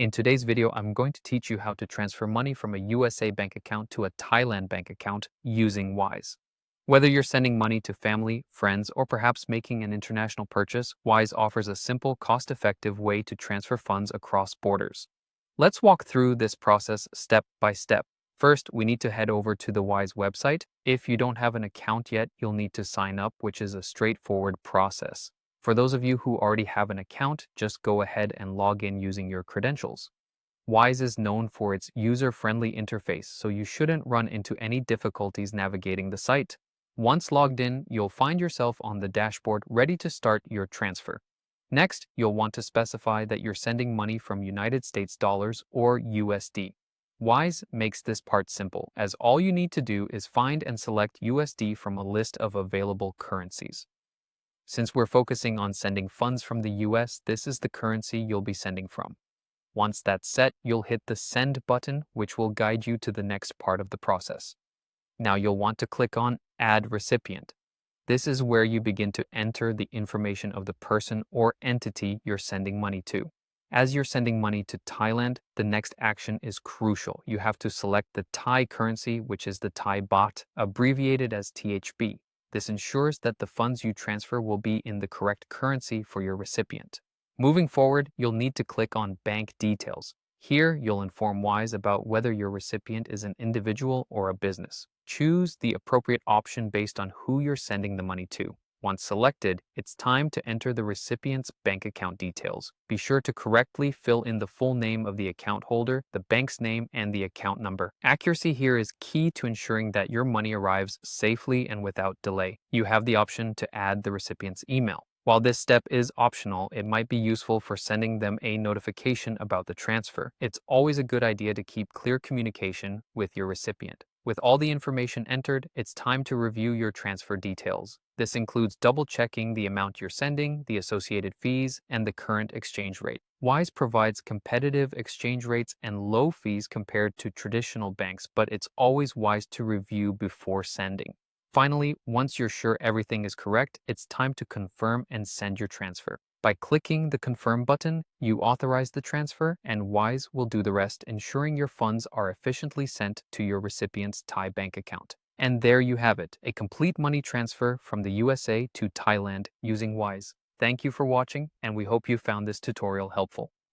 In today's video, I'm going to teach you how to transfer money from a USA bank account to a Thailand bank account using Wise. Whether you're sending money to family, friends, or perhaps making an international purchase, Wise offers a simple, cost-effective way to transfer funds across borders. Let's walk through this process step by step. First, we need to head over to the Wise website. If you don't have an account yet, you'll need to sign up, which is a straightforward process. For those of you who already have an account, just go ahead and log in using your credentials. Wise is known for its user-friendly interface, so you shouldn't run into any difficulties navigating the site. Once logged in, you'll find yourself on the dashboard ready to start your transfer. Next, you'll want to specify that you're sending money from United States dollars or USD. Wise makes this part simple, as all you need to do is find and select USD from a list of available currencies. Since we're focusing on sending funds from the US, this is the currency you'll be sending from. Once that's set, you'll hit the Send button, which will guide you to the next part of the process. Now you'll want to click on Add Recipient. This is where you begin to enter the information of the person or entity you're sending money to. As you're sending money to Thailand, the next action is crucial. You have to select the Thai currency, which is the Thai baht, abbreviated as THB. This ensures that the funds you transfer will be in the correct currency for your recipient. Moving forward, you'll need to click on Bank Details. Here, you'll inform Wise about whether your recipient is an individual or a business. Choose the appropriate option based on who you're sending the money to. Once selected, it's time to enter the recipient's bank account details. Be sure to correctly fill in the full name of the account holder, the bank's name, and the account number. Accuracy here is key to ensuring that your money arrives safely and without delay. You have the option to add the recipient's email. While this step is optional, it might be useful for sending them a notification about the transfer. It's always a good idea to keep clear communication with your recipient. With all the information entered, it's time to review your transfer details. This includes double-checking the amount you're sending, the associated fees, and the current exchange rate. Wise provides competitive exchange rates and low fees compared to traditional banks, but it's always wise to review before sending. Finally, once you're sure everything is correct, it's time to confirm and send your transfer. By clicking the Confirm button, you authorize the transfer, and Wise will do the rest, ensuring your funds are efficiently sent to your recipient's Thai bank account. And there you have it, a complete money transfer from the USA to Thailand using Wise. Thank you for watching, and we hope you found this tutorial helpful.